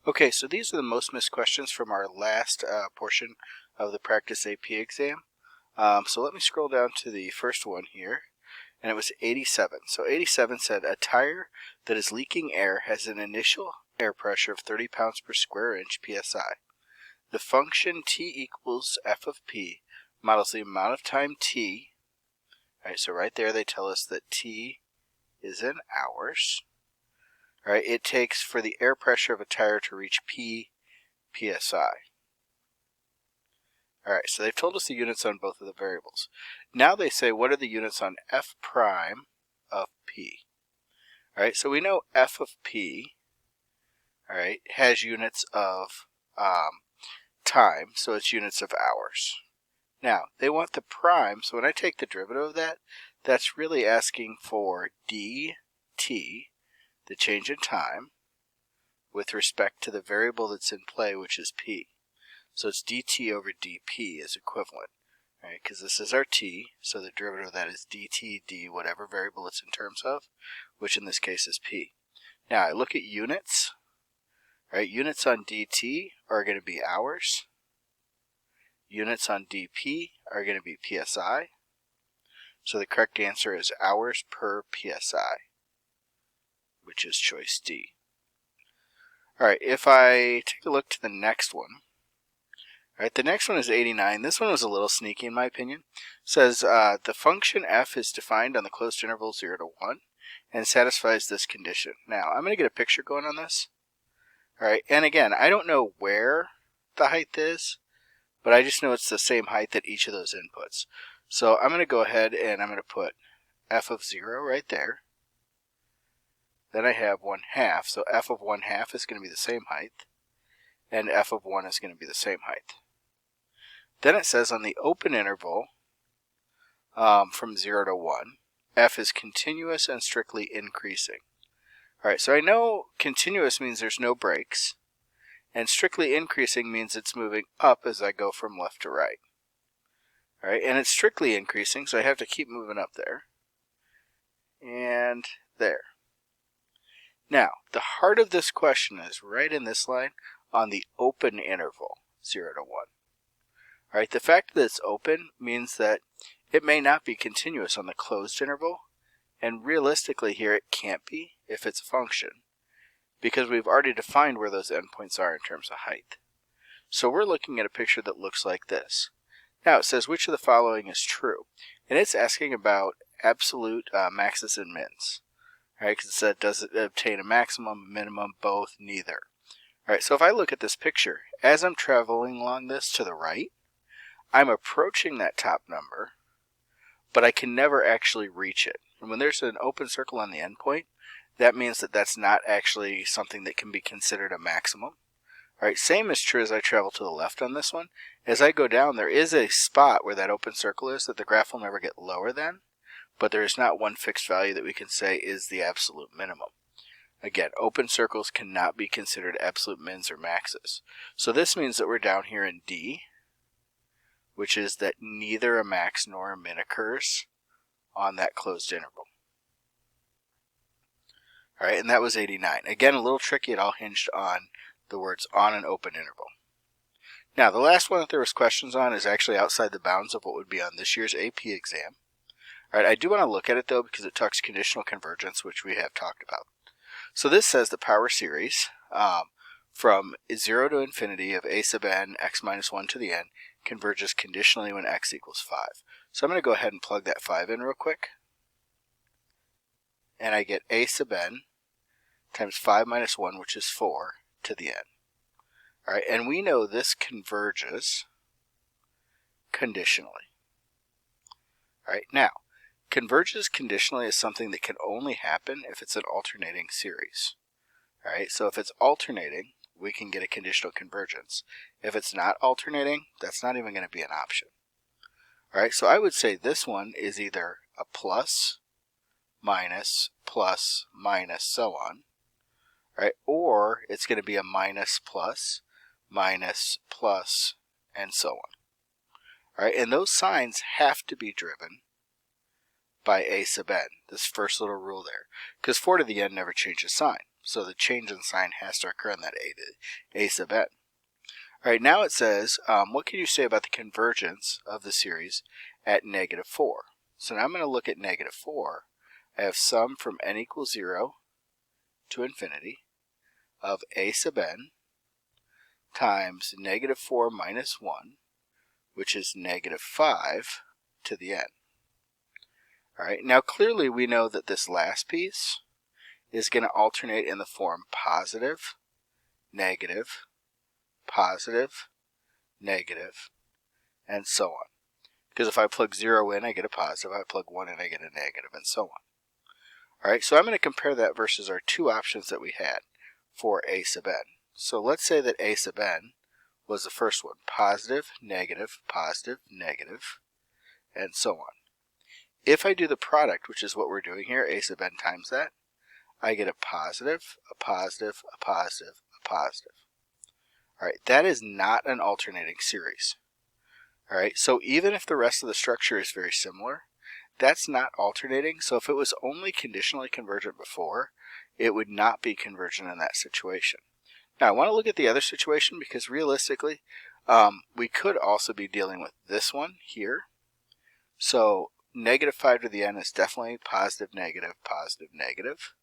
Okay, so these are the most missed questions from our last portion of the practice AP exam. So let me scroll down to the first one here, and it was 87. So 87 said a tire that is leaking air has an initial air pressure of 30 pounds per square inch psi. The function t equals f of p models the amount of time t. All right, so right there they tell us that t is in hours. All right, it takes for the air pressure of a tire to reach psi. All right, so they've told us the units on both of the variables. Now they say, what are the units on f prime of p? All right, so we know f of p, all right, has units of time, so it's units of hours. Now, they want the prime, so when I take the derivative of that, that's really asking for dt, the change in time, with respect to the variable that's in play, which is p. So it's dt over dp is equivalent, right? Because this is our t, so the derivative of that is dt d whatever variable it's in terms of, which in this case is p. Now I look at units, right? Units on dt are going to be hours. Units on dp are going to be psi. So the correct answer is hours per psi, which is choice D. All right, if I take a look to the next one, all right, the next one is 89. This one was a little sneaky in my opinion. It says the function f is defined on the closed interval 0 to 1 and satisfies this condition. Now, I'm going to get a picture going on this. All right, and again, I don't know where the height is, but I just know it's the same height at each of those inputs. So I'm going to go ahead and I'm going to put f of 0 right there. Then I have 1/2, so f of 1/2 is going to be the same height, and f of 1 is going to be the same height. Then it says on the open interval from 0 to 1, f is continuous and strictly increasing. All right, so I know continuous means there's no breaks, and strictly increasing means it's moving up as I go from left to right. All right, and it's strictly increasing, so I have to keep moving up there. And there. Now, the heart of this question is right in this line on the open interval, 0 to 1. All right, the fact that it's open means that it may not be continuous on the closed interval, and realistically here it can't be if it's a function, because we've already defined where those endpoints are in terms of height. So we're looking at a picture that looks like this. Now it says which of the following is true, and it's asking about absolute maxes and mins. All right, because it said does it obtain a maximum, a minimum, both, neither. All right, so if I look at this picture, as I'm traveling along this to the right, I'm approaching that top number, but I can never actually reach it. And when there's an open circle on the endpoint, that means that that's not actually something that can be considered a maximum. All right, same is true as I travel to the left on this one. As I go down, there is a spot where that open circle is that the graph will never get lower than, but there is not one fixed value that we can say is the absolute minimum. Again, open circles cannot be considered absolute mins or maxes. So this means that we're down here in D, which is that neither a max nor a min occurs on that closed interval. All right, and that was 89. Again, a little tricky. It all hinged on the words on an open interval. Now, the last one that there was questions on is actually outside the bounds of what would be on this year's AP exam. All right, I do want to look at it though because it talks conditional convergence, which we have talked about. So this says the power series from 0 to infinity of a sub n x minus 1 to the n converges conditionally when x equals 5. So I'm going to go ahead and plug that 5 in real quick. And I get a sub n times 5 minus 1, which is 4, to the n. All right, and we know this converges conditionally. All right, now, converges conditionally is something that can only happen if it's an alternating series. All right, so if it's alternating, we can get a conditional convergence. If it's not alternating, that's not even going to be an option. All right, so I would say this one is either a plus, minus, so on. All right, or it's going to be a minus, plus, and so on. All right, and those signs have to be driven by a sub n, this first little rule there, because 4 to the n never changes sign. So the change in sign has to occur in that a sub n. All right, now it says, what can you say about the convergence of the series at -4? So now I'm going to look at -4. I have sum from n equals 0 to infinity of a sub n times -4 minus 1, which is -5 to the n. All right, now clearly we know that this last piece is going to alternate in the form positive, negative, positive, negative, and so on. Because if I plug 0 in, I get a positive. If I plug 1 in, I get a negative, and so on. All right, so I'm going to compare that versus our two options that we had for a sub n. So let's say that a sub n was the first one, positive, negative, and so on. If I do the product, which is what we're doing here, a sub n times that, I get a positive, a positive, a positive, a positive. All right, that is not an alternating series. All right, so even if the rest of the structure is very similar, that's not alternating. So if it was only conditionally convergent before, it would not be convergent in that situation. Now I want to look at the other situation because realistically, we could also be dealing with this one here. So -5 to the n is definitely positive, negative, positive, negative.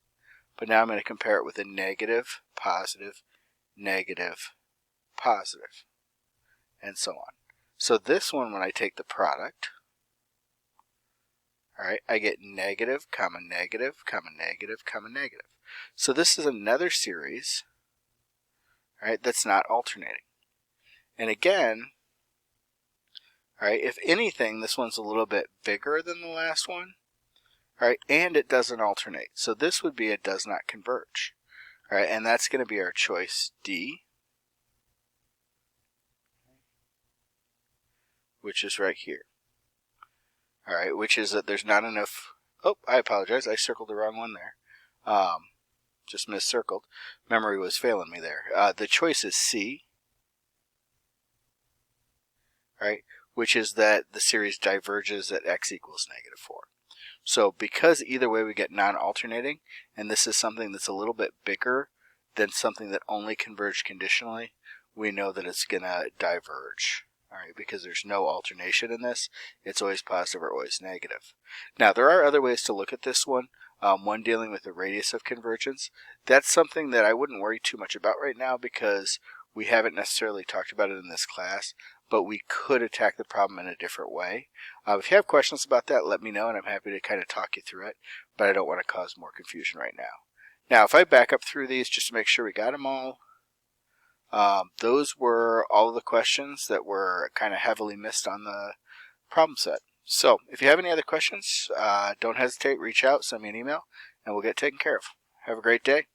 But now I'm going to compare it with a negative, positive, negative, positive, and so on. So this one, when I take the product, all right, I get negative, comma, negative, comma, negative, comma, negative. So this is another series, all right, that's not alternating. And again, all right, if anything, this one's a little bit bigger than the last one, all right, and it doesn't alternate. So this would be a does not converge, all right, and that's going to be our choice D, which is right here. All right, which is that there's not enough. Oh, I apologize. I circled the wrong one there. Just miscircled. Memory was failing me there. The choice is C. Right, which is that the series diverges at x equals -4. So because either way we get non-alternating, and this is something that's a little bit bigger than something that only converged conditionally, we know that it's going to diverge. All right, because there's no alternation in this. It's always positive or always negative. Now, there are other ways to look at this one. One dealing with the radius of convergence. That's something that I wouldn't worry too much about right now because we haven't necessarily talked about it in this class, but we could attack the problem in a different way. If you have questions about that, let me know, and I'm happy to kind of talk you through it, but I don't want to cause more confusion right now. Now, if I back up through these just to make sure we got them all, those were all of the questions that were kind of heavily missed on the problem set. So if you have any other questions, don't hesitate, reach out, send me an email, and we'll get taken care of. Have a great day.